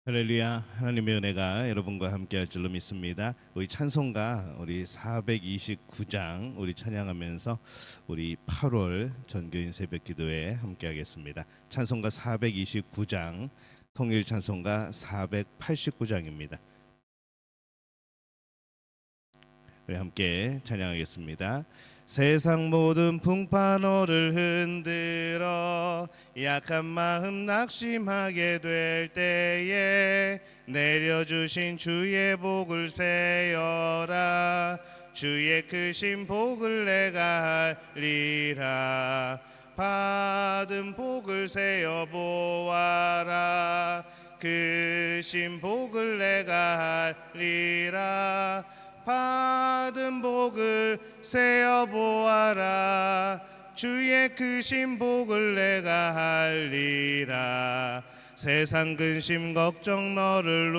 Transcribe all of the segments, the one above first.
할렐루야. 하나님의 은혜가 여러분과 함께할 줄로 믿습니다. 우리 찬송가 우리 429장 우리 찬양하면서 우리 8월 전교인 새벽기도에 함께하겠습니다. 찬송가 429장, 통일 찬송가 489장입니다. 우리 함께 찬양하겠습니다. 세상 모든 풍파노를 흔들어 약한 마음 낙심하게 될 때에 내려주신 주의 복을 세어라. 주의 크신 복을 내가 하리라. 받은 복을 세어 보아라. 크신 복을 내가 하리라. 받은 복을 세어 보아라. 주의 크신 복을 내가 하리라. 세상 근심 걱정 너를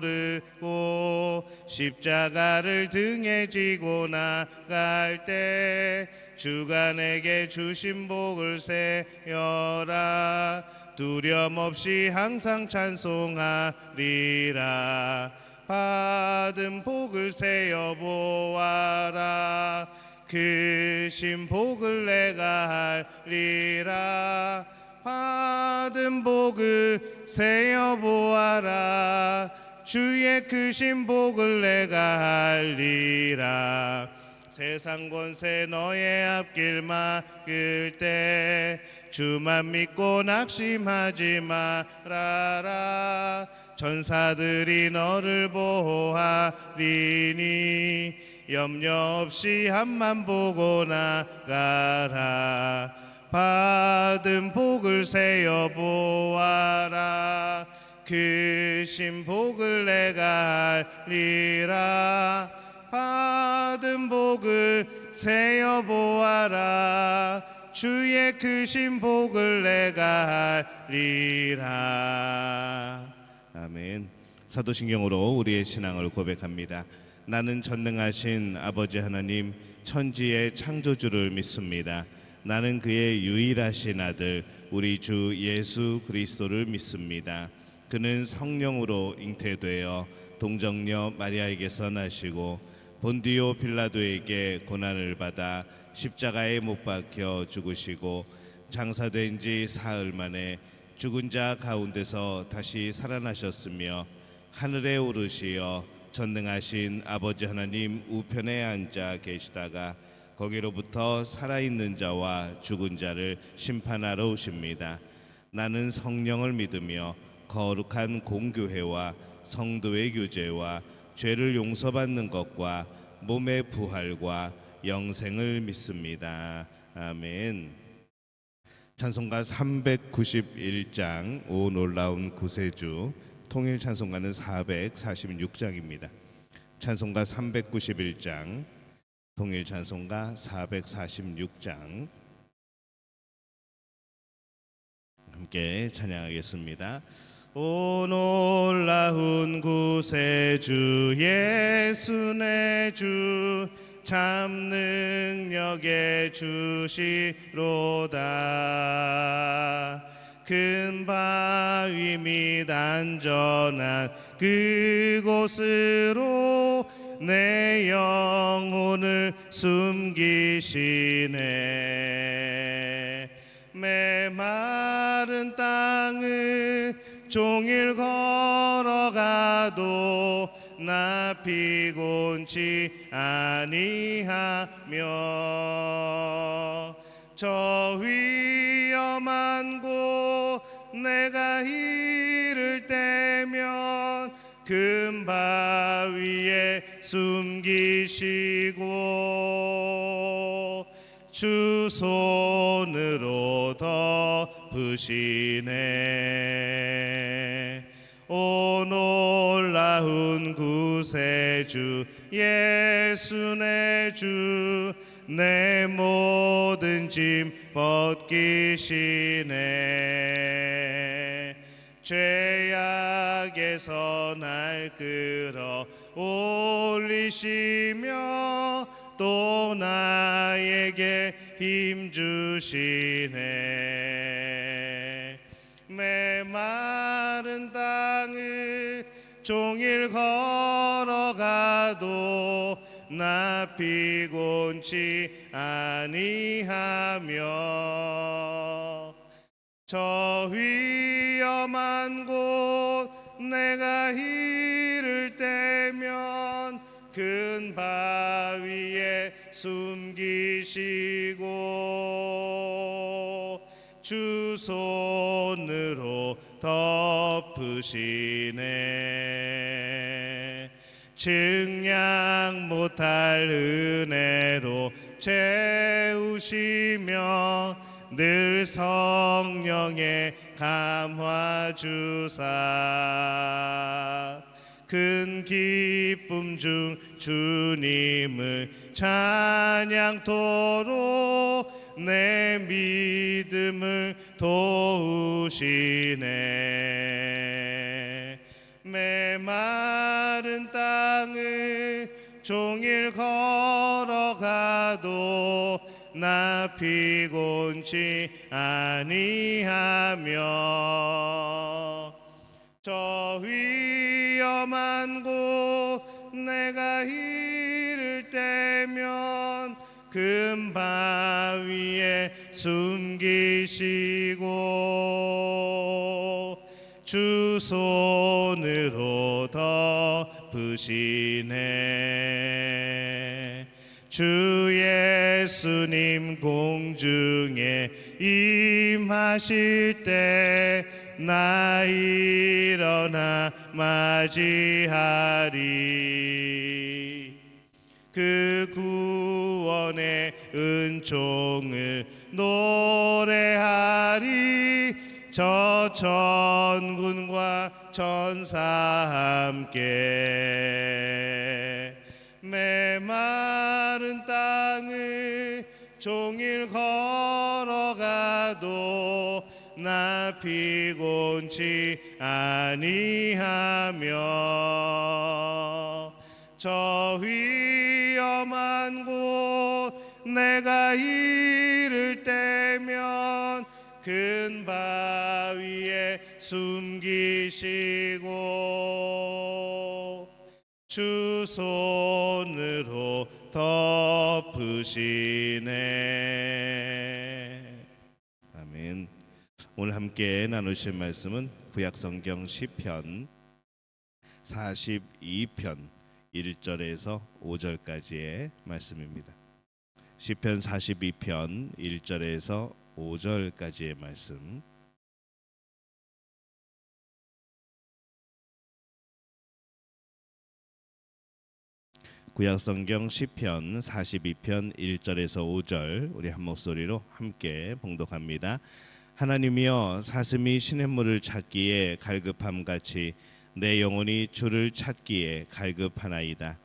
누르고 십자가를 등에 지고 나갈 때 주가 내게 주신 복을 세어라. 두려움 없이 항상 찬송하리라. 받은 복을 세어 보아라. 크신 복을 내가 하리라. 받은 복을 세어 보아라. 주의 크신 복을 내가 하리라. 세상 권세 너의 앞길 막을 때 주만 믿고 낙심하지 말아라. 천사들이 너를 보호하리니 염려 없이 앞만 보고 나가라. 받은 복을 세어 보아라. 크신 복을 내가 하리라. 받은 복을 세어 보아라. 주의 크신 복을 내가 하리라. 아멘. 사도신경으로 우리의 신앙을 고백합니다. 나는 전능하신 아버지 하나님 천지의 창조주를 믿습니다. 나는 그의 유일하신 아들 우리 주 예수 그리스도를 믿습니다. 그는 성령으로 잉태되어 동정녀 마리아에게서 나시고 본디오 빌라도에게 고난을 받아 십자가에 못 박혀 죽으시고 장사된 지 사흘 만에 죽은 자 가운데서 다시 살아나셨으며 하늘에 오르시어 전능하신 아버지 하나님 우편에 앉아 계시다가 거기로부터 살아있는 자와 죽은 자를 심판하러 오십니다. 나는 성령을 믿으며 거룩한 공교회와 성도의 교제와 죄를 용서받는 것과 몸의 부활과 영생을 믿습니다. 아멘. 찬송가 391장 오 놀라운 구세주, 통일 찬송가는 446장입니다. 찬송가 391장, 통일 찬송가 446장 함께 찬양하겠습니다. 오 놀라운 구세주 예수 내 주 참 능력의 주시로다. 큰 바위 및 안전한 그곳으로 내 영혼을 숨기시네. 메마른 땅을 종일 걸어가도 나 피곤치 아니하며 저 위험한 곳 내가 이를 때면 큰 바위에 숨기시고 주 손으로 덮으시네. 오 놀라운 구세주 예수 내 주 내 모든 짐 벗기시네. 죄악에서 날 끌어 올리시며 또 나에게 힘 주시네. 메마른 땅을 종일 걸어가도 나 피곤치 아니하며 저 위험한 곳 내가 이를 때면 큰 바위에 숨기시고 주 손으로 덮으시네. 증량 못할 은혜로 채우시며 늘 성령의 감화 주사 큰 기쁨 중 주님을 찬양토록 내 믿음을 도우시네. 메마른 땅을 종일 걸어가도 나 피곤치 아니하며 저 위험한 곳 내가 이를 때면 큰 바위에 숨기시고 주 손으로 덮으시네. 주 예수님 공중에 임하실 때 나 일어나 맞이하리. 그 구원의 은총을 노래하리. 저 천군과 천사 함께 메마른 땅을 종일 걸어가도 나 피곤치 아니하며 저 위험한 곳 내가 이를 때면 큰 바위에 숨기시고 주 손으로 덮으시네. 아멘. 오늘 함께 나누실 말씀은 구약성경 시편 42편 1절에서 5절까지의 말씀입니다. 시편 42편 1절에서 5절까지의 말씀. 구약성경 시편 42편 1절에서 5절 우리 한 목소리로 함께 봉독합니다. 하나님이여 사슴이 시냇물을 찾기에 갈급함같이 내 영혼이 주를 찾기에 갈급하나이다.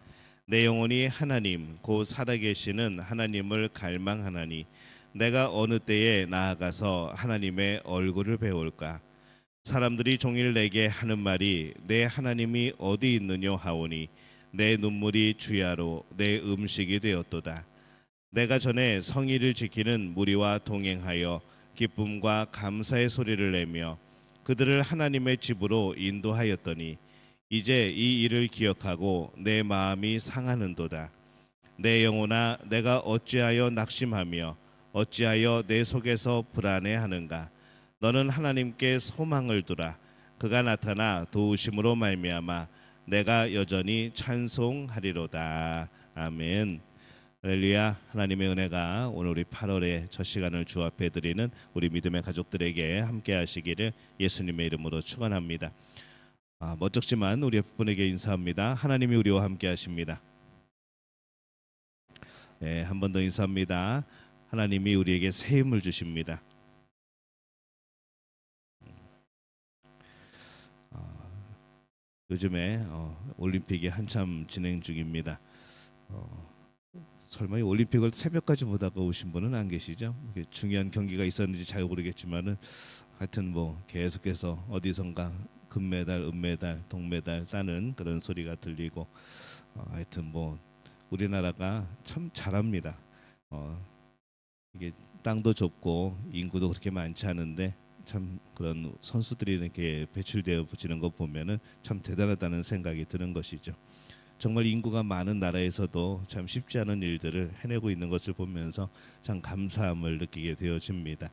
내 영혼이 하나님 곧 살아계시는 하나님을 갈망하나니 내가 어느 때에 나아가서 하나님의 얼굴을 배울까. 사람들이 종일 내게 하는 말이 내 하나님이 어디 있느냐 하오니 내 눈물이 주야로 내 음식이 되었도다. 내가 전에 성의를 지키는 무리와 동행하여 기쁨과 감사의 소리를 내며 그들을 하나님의 집으로 인도하였더니 이제 이 일을 기억하고 내 마음이 상하는도다. 내 영혼아 내가 어찌하여 낙심하며 어찌하여 내 속에서 불안해하는가. 너는 하나님께 소망을 두라. 그가 나타나 도우심으로 말미암아 내가 여전히 찬송하리로다. 아멘. 할렐루야. 하나님의 은혜가 오늘 우리 8월의 첫 시간을 주 앞에 드리는 우리 믿음의 가족들에게 함께 하시기를 예수님의 이름으로 축원합니다. 멋쩍지만 우리 옆분에게 인사합니다. 하나님이 우리와 함께 하십니다. 네, 한 번 더 인사합니다. 하나님이 우리에게 새 힘을 주십니다. 요즘에 올림픽이 한참 진행 중입니다. 설마 이 올림픽을 새벽까지 보다가 오신 분은 안 계시죠? 중요한 경기가 있었는지 잘 모르겠지만은 하여튼 뭐 계속해서 어디선가 금메달, 은메달, 동메달 따는 그런 소리가 들리고 하여튼 뭐 우리나라가 참 잘합니다. 이게 땅도 좁고 인구도 그렇게 많지 않은데 참 그런 선수들이 이렇게 배출되어 지는 거 보면은 참 대단하다는 생각이 드는 것이죠. 정말 인구가 많은 나라에서도 참 쉽지 않은 일들을 해내고 있는 것을 보면서 참 감사함을 느끼게 되어집니다.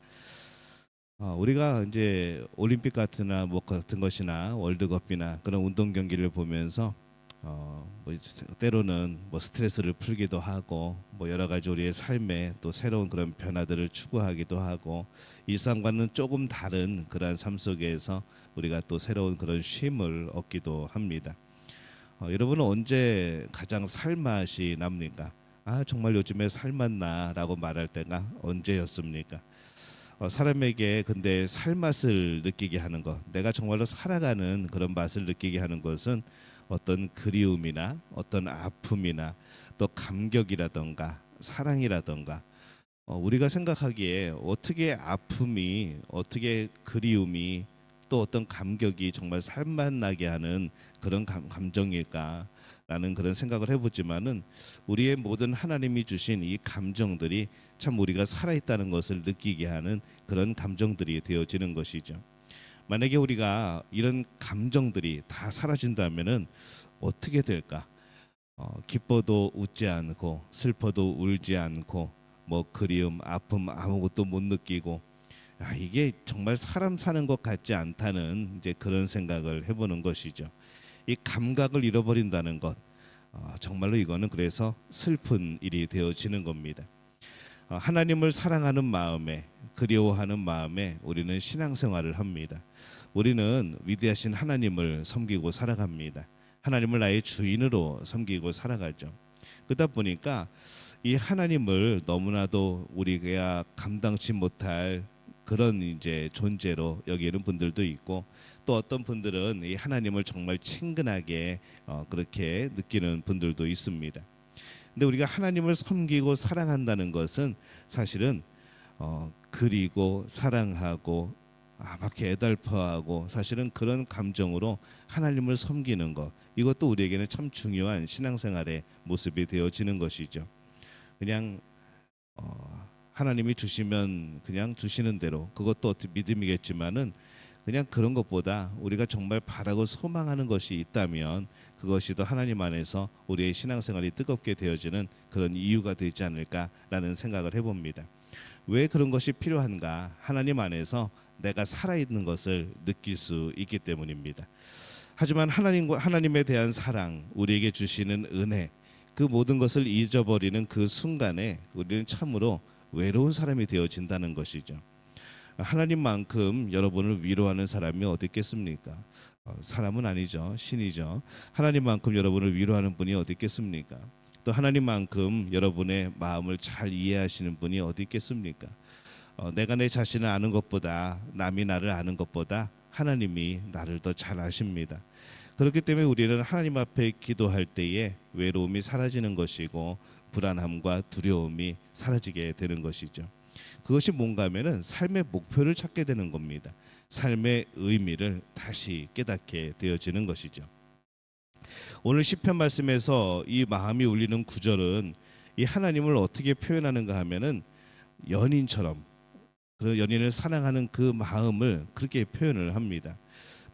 우리가 이제 올림픽 같으나 뭐 같은 것이나 월드컵이나 그런 운동 경기를 보면서 뭐 때로는 뭐 스트레스를 풀기도 하고 뭐 여러 가지 우리의 삶에 또 새로운 그런 변화들을 추구하기도 하고 일상과는 조금 다른 그러한 삶 속에서 우리가 또 새로운 그런 쉼을 얻기도 합니다. 여러분은 언제 가장 살맛이 납니까? 아 정말 요즘에 살맛나라고 말할 때가 언제였습니까? 사람에게 근데 살맛을 느끼게 하는 것, 내가 정말로 살아가는 그런 맛을 느끼게 하는 것은 어떤 그리움이나 어떤 아픔이나 또 감격이라던가 사랑이라던가 우리가 생각하기에 어떻게 아픔이 어떻게 그리움이 또 어떤 감격이 정말 살맛 나게 하는 그런 감정일까라는 그런 생각을 해보지만은 우리의 모든 하나님이 주신 이 감정들이 참 우리가 살아있다는 것을 느끼게 하는 그런 감정들이 되어지는 것이죠. 만약에 우리가 이런 감정들이 다 사라진다면은 어떻게 될까? 기뻐도 웃지 않고 슬퍼도 울지 않고 뭐 그리움, 아픔 아무것도 못 느끼고 이게 정말 사람 사는 것 같지 않다는 이제 그런 생각을 해보는 것이죠. 이 감각을 잃어버린다는 것, 정말로 이거는 그래서 슬픈 일이 되어지는 겁니다. 하나님을 사랑하는 마음에 그리워하는 마음에 우리는 신앙생활을 합니다. 우리는 위대하신 하나님을 섬기고 살아갑니다. 하나님을 나의 주인으로 섬기고 살아가죠. 그러다 보니까 이 하나님을 너무나도 우리가 감당치 못할 그런 이제 존재로 여기는 분들도 있고 또 어떤 분들은 이 하나님을 정말 친근하게 그렇게 느끼는 분들도 있습니다. 근데 우리가 하나님을 섬기고 사랑한다는 것은 사실은 그리고 사랑하고 막 애달퍼하고 사실은 그런 감정으로 하나님을 섬기는 것 이것도 우리에게는 참 중요한 신앙생활의 모습이 되어지는 것이죠. 그냥 하나님이 주시면 그냥 주시는 대로 그것도 어떻게 믿음이겠지만은 그냥 그런 것보다 우리가 정말 바라고 소망하는 것이 있다면 그것이 더 하나님 안에서 우리의 신앙생활이 뜨겁게 되어지는 그런 이유가 되지 않을까라는 생각을 해봅니다. 왜 그런 것이 필요한가? 하나님 안에서 내가 살아있는 것을 느낄 수 있기 때문입니다. 하지만 하나님에 대한 사랑, 우리에게 주시는 은혜, 그 모든 것을 잊어버리는 그 순간에 우리는 참으로 외로운 사람이 되어진다는 것이죠. 하나님만큼 여러분을 위로하는 사람이 어디 있겠습니까? 사람은 아니죠, 신이죠. 하나님만큼 여러분을 위로하는 분이 어디 있겠습니까? 또 하나님만큼 여러분의 마음을 잘 이해하시는 분이 어디 있겠습니까? 내가 내 자신을 아는 것보다 남이 나를 아는 것보다 하나님이 나를 더 잘 아십니다. 그렇기 때문에 우리는 하나님 앞에 기도할 때에 외로움이 사라지는 것이고 불안함과 두려움이 사라지게 되는 것이죠. 그것이 뭔가 하면은 삶의 목표를 찾게 되는 겁니다. 삶의 의미를 다시 깨닫게 되어지는 것이죠. 오늘 시편 말씀에서 이 마음이 울리는 구절은 이 하나님을 어떻게 표현하는가 하면은 연인처럼 그 연인을 사랑하는 그 마음을 그렇게 표현을 합니다.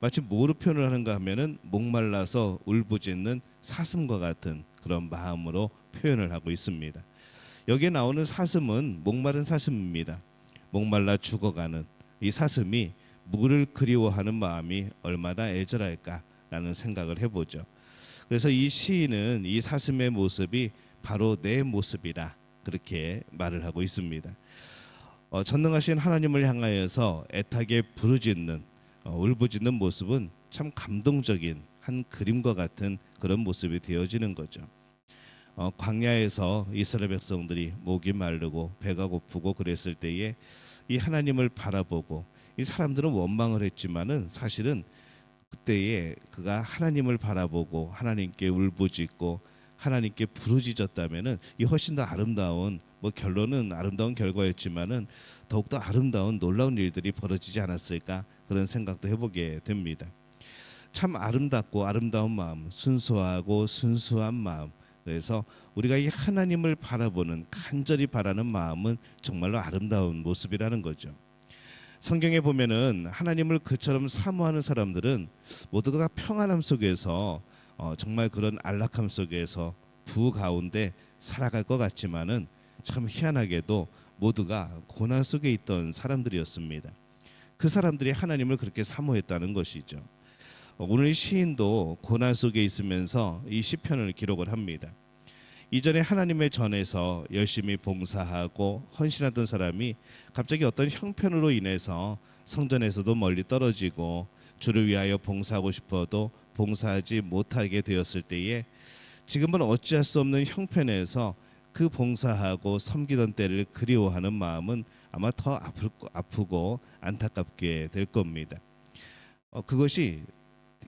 마치 뭐로 표현을 하는가 하면은 목말라서 울부짖는 사슴과 같은 그런 마음으로 표현을 하고 있습니다. 여기에 나오는 사슴은 목마른 사슴입니다. 목말라 죽어가는 이 사슴이 물을 그리워하는 마음이 얼마나 애절할까라는 생각을 해보죠. 그래서 이 시인은 이 사슴의 모습이 바로 내 모습이다 그렇게 말을 하고 있습니다. 전능하신 하나님을 향하여서 애타게 부르짖는 울부짖는 모습은 참 감동적인 한 그림과 같은 그런 모습이 되어지는 거죠. 광야에서 이스라엘 백성들이 목이 마르고 배가 고프고 그랬을 때에 이 하나님을 바라보고 이 사람들은 원망을 했지만은 사실은 그때에 그가 하나님을 바라보고 하나님께 울부짖고 하나님께 부르짖었다면은 이 훨씬 더 아름다운 뭐 결론은 아름다운 결과였지만은 더욱더 아름다운 놀라운 일들이 벌어지지 않았을까 그런 생각도 해보게 됩니다. 참 아름답고 아름다운 마음, 순수하고 순수한 마음. 그래서 우리가 이 하나님을 바라보는 간절히 바라는 마음은 정말로 아름다운 모습이라는 거죠. 성경에 보면은 하나님을 그처럼 사모하는 사람들은 모두가 평안함 속에서 정말 그런 안락함 속에서 부 가운데 살아갈 것 같지만은 참 희한하게도 모두가 고난 속에 있던 사람들이었습니다. 그 사람들이 하나님을 그렇게 사모했다는 것이죠. 오늘 시인도 고난 속에 있으면서 이 시편을 기록을 합니다. 이전에 하나님의 전에서 열심히 봉사하고 헌신하던 사람이 갑자기 어떤 형편으로 인해서 성전에서도 멀리 떨어지고 주를 위하여 봉사하고 싶어도 봉사하지 못하게 되었을 때에 지금은 어찌할 수 없는 형편에서 그 봉사하고 섬기던 때를 그리워하는 마음은 아마 더 아프고 안타깝게 될 겁니다. 그것이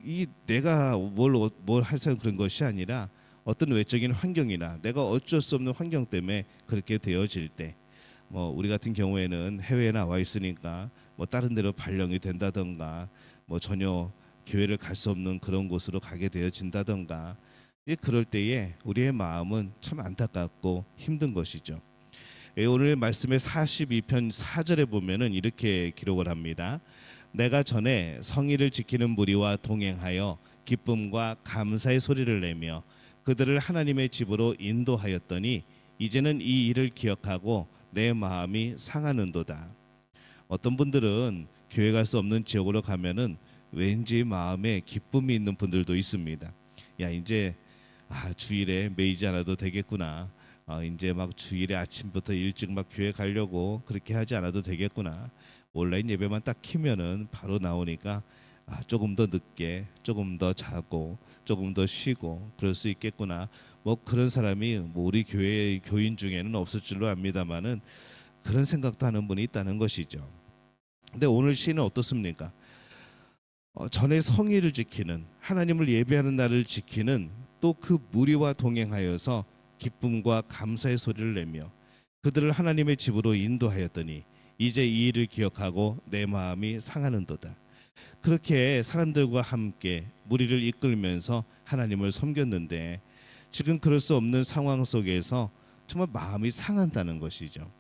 이 내가 뭘 해서 그런 것이 아니라 어떤 외적인 환경이나 내가 어쩔 수 없는 환경 때문에 그렇게 되어질 때, 뭐 우리 같은 경우에는 해외에 나와 있으니까 뭐 다른 데로 발령이 된다던가, 뭐 전혀 교회를 갈 수 없는 그런 곳으로 가게 되어진다던가, 그럴 때에 우리의 마음은 참 안타깝고 힘든 것이죠. 오늘 말씀의 42편 4절에 보면은 이렇게 기록을 합니다. 내가 전에 성의를 지키는 무리와 동행하여 기쁨과 감사의 소리를 내며 그들을 하나님의 집으로 인도하였더니 이제는 이 일을 기억하고 내 마음이 상하는도다. 어떤 분들은 교회 갈 수 없는 지역으로 가면은 왠지 마음에 기쁨이 있는 분들도 있습니다. 야, 이제 주일에 매이지 않아도 되겠구나. 이제 막 주일에 아침부터 일찍 막 교회 가려고 그렇게 하지 않아도 되겠구나. 온라인 예배만 딱 키면은 바로 나오니까 조금 더 늦게, 조금 더 자고, 조금 더 쉬고 그럴 수 있겠구나. 뭐 그런 사람이 뭐 우리 교회 교인 중에는 없을 줄로 압니다만은 그런 생각도 하는 분이 있다는 것이죠. 근데 오늘 시는 어떻습니까? 전에 성의를 지키는, 하나님을 예배하는 날을 지키는 또 그 무리와 동행하여서 기쁨과 감사의 소리를 내며 그들을 하나님의 집으로 인도하였더니 이제 이 일을 기억하고 내 마음이 상하는도다. 그렇게 사람들과 함께 무리를 이끌면서 하나님을 섬겼는데 지금 그럴 수 없는 상황 속에서 정말 마음이 상한다는 것이죠.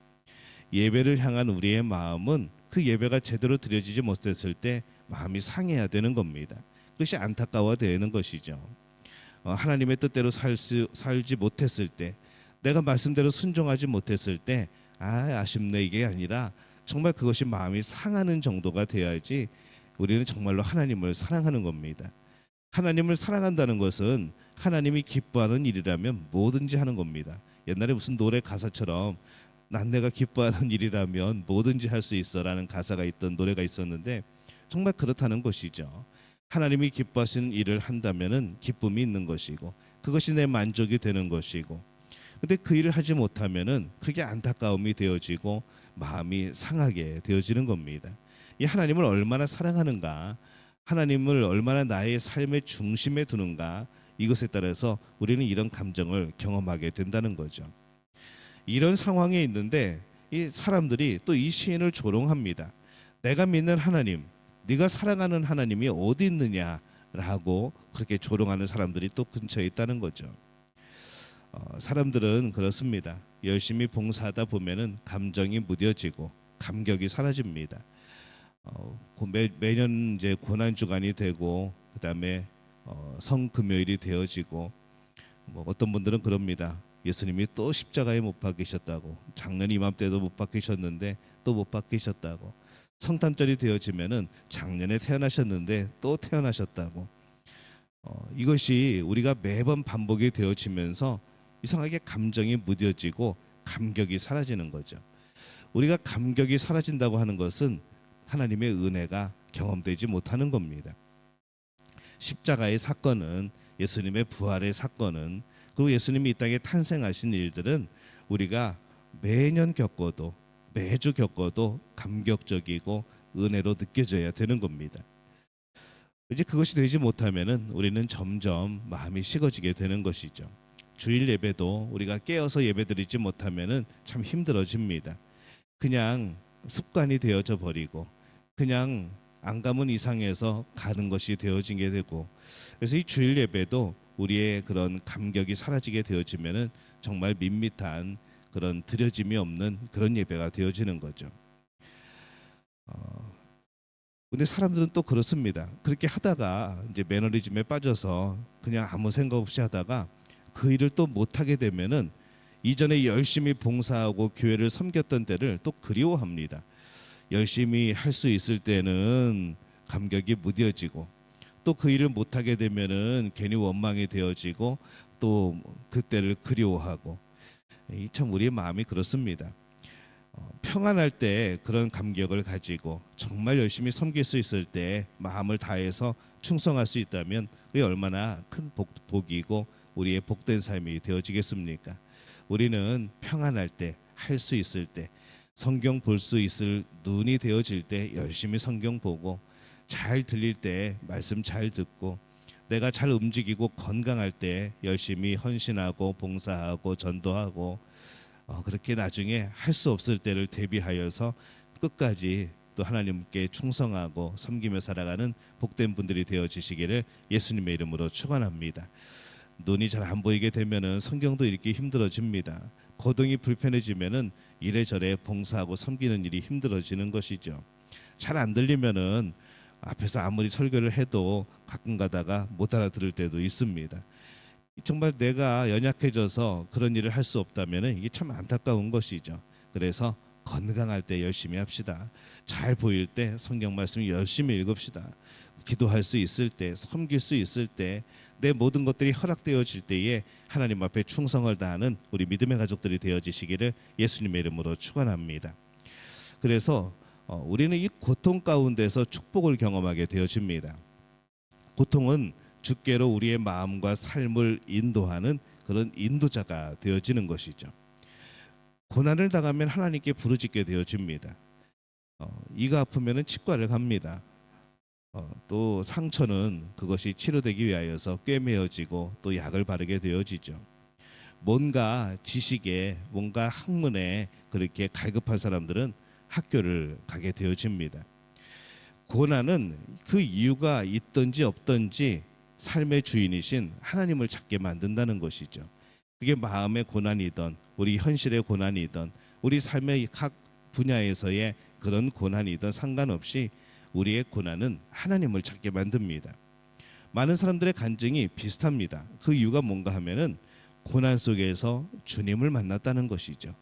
예배를 향한 우리의 마음은 그 예배가 제대로 드려지지 못했을 때 마음이 상해야 되는 겁니다. 그것이 안타까워야 되는 것이죠. 하나님의 뜻대로 살지 못했을 때, 내가 말씀대로 순종하지 못했을 때 아쉽네 이게 아니라 정말 그것이 마음이 상하는 정도가 되어야지 우리는 정말로 하나님을 사랑하는 겁니다. 하나님을 사랑한다는 것은 하나님이 기뻐하는 일이라면 뭐든지 하는 겁니다. 옛날에 무슨 노래 가사처럼 난 내가 기뻐하는 일이라면 뭐든지 할 수 있어라는 가사가 있던 노래가 있었는데 정말 그렇다는 것이죠. 하나님이 기뻐하시는 일을 한다면은 기쁨이 있는 것이고 그것이 내 만족이 되는 것이고, 근데 그 일을 하지 못하면은 그게 안타까움이 되어지고 마음이 상하게 되어지는 겁니다. 이 하나님을 얼마나 사랑하는가, 하나님을 얼마나 나의 삶의 중심에 두는가, 이것에 따라서 우리는 이런 감정을 경험하게 된다는 거죠. 이런 상황에 있는데 이 사람들이 또 이 시인을 조롱합니다. 내가 믿는 하나님, 네가 사랑하는 하나님이 어디 있느냐라고 그렇게 조롱하는 사람들이 또 근처에 있다는 거죠. 사람들은 그렇습니다. 열심히 봉사하다 보면은 감정이 무뎌지고 감격이 사라집니다. 매년 이제 고난 주간이 되고 그다음에 성금요일이 되어지고, 뭐 어떤 분들은 그럽니다. 예수님이 또 십자가에 못 박히셨다고, 작년 이맘때도 못 박히셨는데 또 못 박히셨다고, 성탄절이 되어지면은 작년에 태어나셨는데 또 태어나셨다고. 이것이 우리가 매번 반복이 되어지면서 이상하게 감정이 무뎌지고 감격이 사라지는 거죠. 우리가 감격이 사라진다고 하는 것은 하나님의 은혜가 경험되지 못하는 겁니다. 십자가의 사건은, 예수님의 부활의 사건은, 그리고 예수님이 이 땅에 탄생하신 일들은 우리가 매년 겪어도 매주 겪어도 감격적이고 은혜로 느껴져야 되는 겁니다. 이제 그것이 되지 못하면은 우리는 점점 마음이 식어지게 되는 것이죠. 주일 예배도 우리가 깨어서 예배드리지 못하면은 참 힘들어집니다. 그냥 습관이 되어져 버리고 그냥 안 가면 이상해서 가는 것이 되어진 게 되고, 그래서 이 주일 예배도 우리의 그런 감격이 사라지게 되어지면은 정말 밋밋한 그런 드려짐이 없는 그런 예배가 되어지는 거죠. 근데 사람들은 또 그렇습니다. 그렇게 하다가 이제 매너리즘에 빠져서 그냥 아무 생각 없이 하다가 그 일을 또 못하게 되면은 이전에 열심히 봉사하고 교회를 섬겼던 때를 또 그리워합니다. 열심히 할 수 있을 때는 감격이 무뎌지고 또 그 일을 못하게 되면은 괜히 원망이 되어지고 또 그때를 그리워하고 참 우리의 마음이 그렇습니다. 평안할 때 그런 감격을 가지고 정말 열심히 섬길 수 있을 때 마음을 다해서 충성할 수 있다면 그게 얼마나 큰 복이고 우리의 복된 삶이 되어지겠습니까? 우리는 평안할 때, 할 수 있을 때, 성경 볼 수 있을 눈이 되어질 때 열심히 성경 보고 잘 들릴 때 말씀 잘 듣고 내가 잘 움직이고 건강할 때 열심히 헌신하고 봉사하고 전도하고 그렇게 나중에 할 수 없을 때를 대비하여서 끝까지 또 하나님께 충성하고 섬기며 살아가는 복된 분들이 되어지시기를 예수님의 이름으로 축원합니다. 눈이 잘 안 보이게 되면은 성경도 읽기 힘들어집니다. 거동이 불편해지면은 이래저래 봉사하고 섬기는 일이 힘들어지는 것이죠. 잘 안 들리면은 앞에서 아무리 설교를 해도 가끔 가다가 못 알아들을 때도 있습니다. 정말 내가 연약해져서 그런 일을 할 수 없다면은 이게 참 안타까운 것이죠. 그래서 건강할 때 열심히 합시다. 잘 보일 때 성경 말씀 열심히 읽읍시다. 기도할 수 있을 때, 섬길 수 있을 때, 내 모든 것들이 허락되어질 때에 하나님 앞에 충성을 다하는 우리 믿음의 가족들이 되어지시기를 예수님의 이름으로 축원합니다. 그래서 우리는 이 고통 가운데서 축복을 경험하게 되어집니다. 고통은 주께로 우리의 마음과 삶을 인도하는 그런 인도자가 되어지는 것이죠. 고난을 당하면 하나님께 부르짖게 되어집니다. 이가 아프면은 치과를 갑니다. 또 상처는 그것이 치료되기 위하여서 꿰매어지고 또 약을 바르게 되어지죠. 뭔가 지식에 뭔가 학문에 그렇게 갈급한 사람들은 학교를 가게 되어집니다. 고난은 그 이유가 있든지 없든지 삶의 주인이신 하나님을 찾게 만든다는 것이죠. 그게 마음의 고난이든 우리 현실의 고난이든 우리 삶의 각 분야에서의 그런 고난이든 상관없이 우리의 고난은 하나님을 찾게 만듭니다. 많은 사람들의 간증이 비슷합니다. 그 이유가 뭔가 하면은 고난 속에서 주님을 만났다는 것이죠.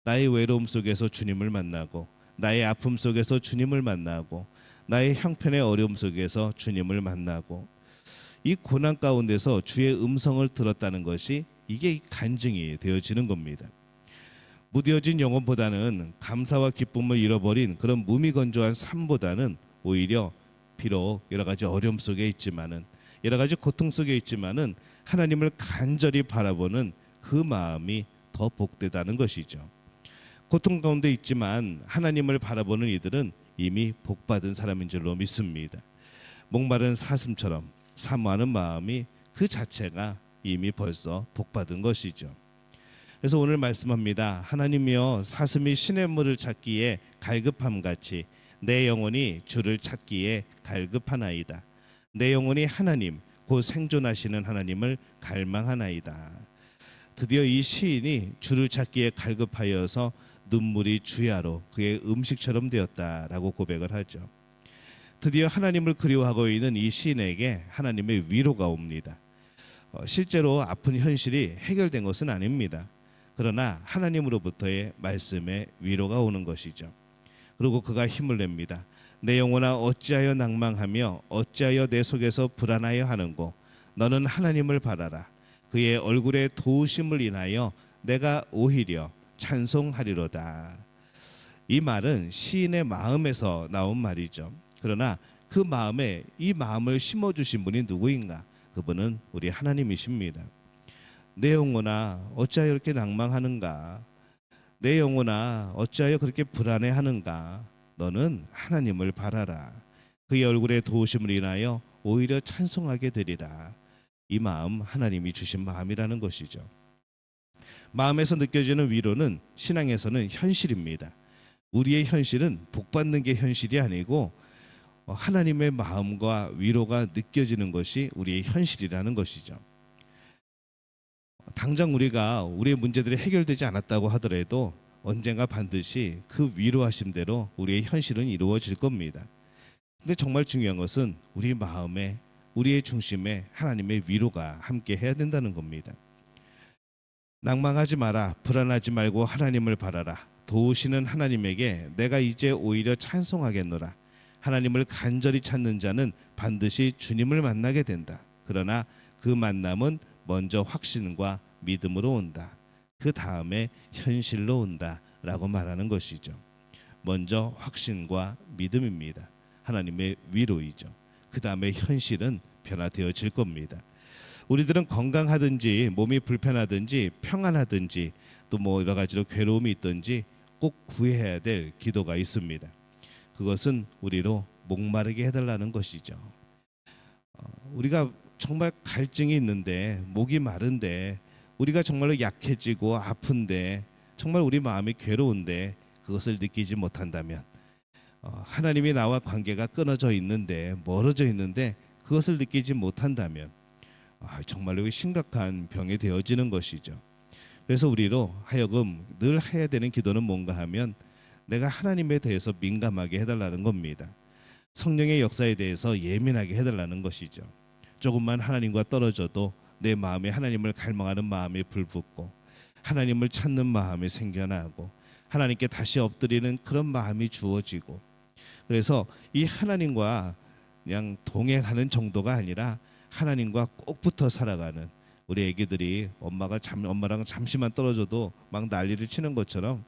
나의 외로움 속에서 주님을 만나고 나의 아픔 속에서 주님을 만나고 나의 형편의 어려움 속에서 주님을 만나고 이 고난 가운데서 주의 음성을 들었다는 것이 이게 간증이 되어지는 겁니다. 무뎌진 영혼보다는 감사와 기쁨을 잃어버린 그런 무미건조한 삶보다는 오히려 비록 여러 가지 어려움 속에 있지만은 여러 가지 고통 속에 있지만은 하나님을 간절히 바라보는 그 마음이 더 복되다는 것이죠. 고통 가운데 있지만 하나님을 바라보는 이들은 이미 복받은 사람인 줄로 믿습니다. 목마른 사슴처럼 사모하는 마음이 그 자체가 이미 벌써 복받은 것이죠. 그래서 오늘 말씀합니다. 하나님이여 사슴이 시냇물을 찾기에 갈급함같이 내 영혼이 주를 찾기에 갈급하나이다. 내 영혼이 하나님 곧 생존하시는 하나님을 갈망하나이다. 드디어 이 시인이 주를 찾기에 갈급하여서 눈물이 주야로 그의 음식처럼 되었다라고 고백을 하죠. 드디어 하나님을 그리워하고 있는 이 시인에게 하나님의 위로가 옵니다. 실제로 아픈 현실이 해결된 것은 아닙니다. 그러나 하나님으로부터의 말씀에 위로가 오는 것이죠. 그리고 그가 힘을 냅니다. 내 영혼아 어찌하여 낭망하며 어찌하여 내 속에서 불안하여 하는고 너는 하나님을 바라라. 그의 얼굴의 도우심을 인하여 내가 오히려 찬송하리로다. 이 말은 시인의 마음에서 나온 말이죠. 그러나 그 마음에 이 마음을 심어주신 분이 누구인가? 그분은 우리 하나님이십니다. 내 영혼아 어찌하여 이렇게 낭망하는가? 내 영혼아 어찌하여 그렇게 불안해하는가? 너는 하나님을 바라라. 그의 얼굴의 도우심을 인하여 오히려 찬송하게 되리라. 이 마음 하나님이 주신 마음이라는 것이죠. 마음에서 느껴지는 위로는 신앙에서는 현실입니다. 우리의 현실은 복받는 게 현실이 아니고 하나님의 마음과 위로가 느껴지는 것이 우리의 현실이라는 것이죠. 당장 우리가 우리의 문제들이 해결되지 않았다고 하더라도 언젠가 반드시 그 위로하심대로 우리의 현실은 이루어질 겁니다. 근데 정말 중요한 것은 우리 마음에, 우리의 중심에 하나님의 위로가 함께 해야 된다는 겁니다. 낭망하지 마라, 불안하지 말고 하나님을 바라라. 도우시는 하나님에게 내가 이제 오히려 찬송하겠노라. 하나님을 간절히 찾는 자는 반드시 주님을 만나게 된다. 그러나 그 만남은 먼저 확신과 믿음으로 온다. 그 다음에 현실로 온다라고 말하는 것이죠. 먼저 확신과 믿음입니다. 하나님의 위로이죠. 그 다음에 현실은 변화되어질 겁니다. 우리들은 건강하든지 몸이 불편하든지 평안하든지 또 뭐 여러 가지로 괴로움이 있든지 꼭 구해야 될 기도가 있습니다. 그것은 우리로 목마르게 해달라는 것이죠. 우리가 정말 갈증이 있는데, 목이 마른데, 우리가 정말로 약해지고 아픈데, 정말 우리 마음이 괴로운데 그것을 느끼지 못한다면, 하나님이 나와 관계가 끊어져 있는데, 멀어져 있는데 그것을 느끼지 못한다면 정말로 심각한 병이 되어지는 것이죠. 그래서 우리로 하여금 늘 해야 되는 기도는 뭔가 하면 내가 하나님에 대해서 민감하게 해달라는 겁니다. 성령의 역사에 대해서 예민하게 해달라는 것이죠. 조금만 하나님과 떨어져도 내 마음에 하나님을 갈망하는 마음이 불붙고, 하나님을 찾는 마음이 생겨나고, 하나님께 다시 엎드리는 그런 마음이 주어지고, 그래서 이 하나님과 그냥 동행하는 정도가 아니라 하나님과 꼭 붙어 살아가는, 우리 애기들이 엄마랑 잠시만 떨어져도 막 난리를 치는 것처럼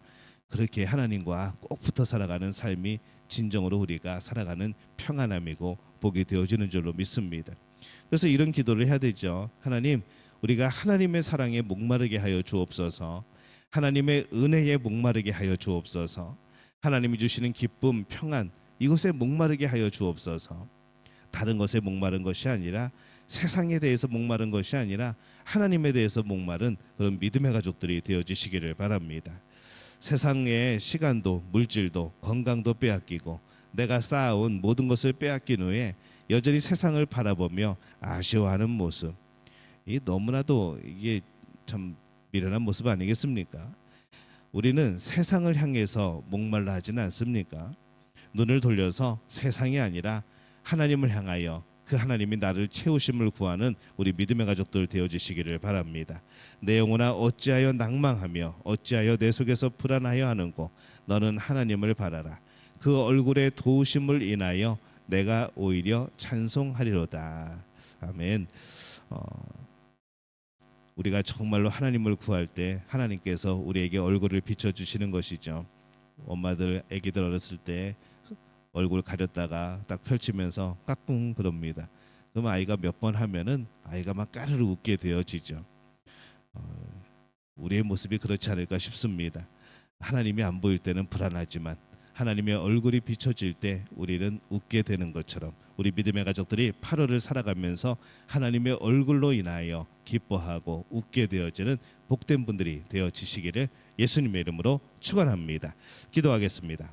그렇게 하나님과 꼭 붙어 살아가는 삶이 진정으로 우리가 살아가는 평안함이고 복이 되어지는 줄로 믿습니다. 그래서 이런 기도를 해야 되죠. 하나님, 우리가 하나님의 사랑에 목마르게 하여 주옵소서. 하나님의 은혜에 목마르게 하여 주옵소서. 하나님이 주시는 기쁨, 평안, 이것에 목마르게 하여 주옵소서. 다른 것에 목마른 것이 아니라, 세상에 대해서 목마른 것이 아니라 하나님에 대해서 목마른 그런 믿음의 가족들이 되어지시기를 바랍니다. 세상의 시간도 물질도 건강도 빼앗기고 내가 쌓아온 모든 것을 빼앗긴 후에 여전히 세상을 바라보며 아쉬워하는 모습, 이 너무나도 이게 참 미련한 모습 아니겠습니까? 우리는 세상을 향해서 목말라 하지는 않습니까? 눈을 돌려서 세상이 아니라 하나님을 향하여 그 하나님이 나를 채우심을 구하는 우리 믿음의 가족들 되어지시기를 바랍니다. 내 영혼아 어찌하여 낭망하며 어찌하여 내 속에서 불안하여 하는고, 너는 하나님을 바라라. 그 얼굴의 도우심을 인하여 내가 오히려 찬송하리로다. 아멘. 우리가 정말로 하나님을 구할 때 하나님께서 우리에게 얼굴을 비춰주시는 것이죠. 엄마들, 아기들 어렸을 때 얼굴 가렸다가 딱 펼치면서 까꿍 그럽니다. 그럼 아이가 몇 번 하면은 아이가 막 까르르 웃게 되어지죠. 우리의 모습이 그렇지 않을까 싶습니다. 하나님이 안 보일 때는 불안하지만 하나님의 얼굴이 비춰질 때 우리는 웃게 되는 것처럼, 우리 믿음의 가족들이 8월을 살아가면서 하나님의 얼굴로 인하여 기뻐하고 웃게 되어지는 복된 분들이 되어지시기를 예수님의 이름으로 축원합니다. 기도하겠습니다.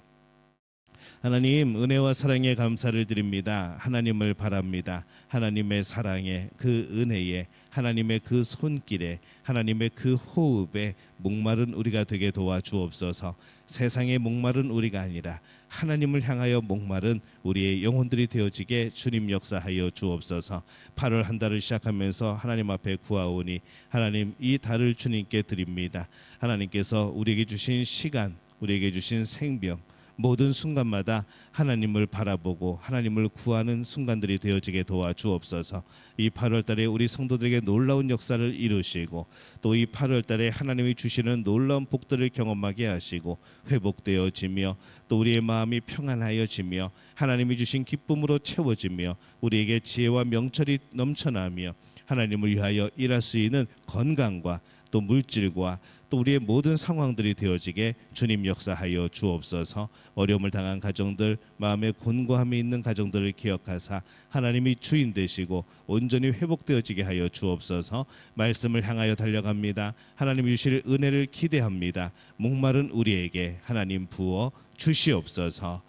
하나님, 은혜와 사랑에 감사를 드립니다. 하나님을 바랍니다. 하나님의 사랑에, 그 은혜에, 하나님의 그 손길에, 하나님의 그 호흡에 목마른 우리가 되게 도와주옵소서. 세상에 목마른 우리가 아니라 하나님을 향하여 목마른 우리의 영혼들이 되어지게 주님 역사하여 주옵소서. 8월 한 달을 시작하면서 하나님 앞에 구하오니 하나님, 이 달을 주님께 드립니다. 하나님께서 우리에게 주신 시간, 우리에게 주신 생명, 모든 순간마다 하나님을 바라보고 하나님을 구하는 순간들이 되어지게 도와주옵소서. 이 8월달에 우리 성도들에게 놀라운 역사를 이루시고, 또 이 8월달에 하나님이 주시는 놀라운 복들을 경험하게 하시고 회복되어지며, 또 우리의 마음이 평안하여지며 하나님이 주신 기쁨으로 채워지며 우리에게 지혜와 명철이 넘쳐나며 하나님을 위하여 일할 수 있는 건강과 또 물질과 또 우리의 모든 상황들이 되어지게 주님 역사하여 주옵소서. 어려움을 당한 가정들, 마음에 곤고함이 있는 가정들을 기억하사 하나님이 주인 되시고 온전히 회복되어지게 하여 주옵소서. 말씀을 향하여 달려갑니다. 하나님이 주실 은혜를 기대합니다. 목마른 우리에게 하나님 부어 주시옵소서.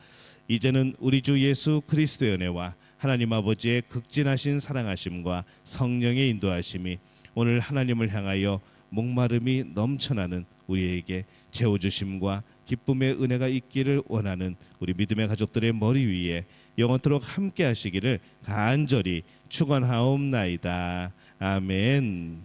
이제는 우리 주 예수 그리스도의 은혜와 하나님 아버지의 극진하신 사랑하심과 성령의 인도하심이 오늘 하나님을 향하여 목마름이 넘쳐나는 우리에게 채워주심과 기쁨의 은혜가 있기를 원하는 우리 믿음의 가족들의 머리 위에 영원토록 함께 하시기를 간절히 축원하옵나이다. 아멘.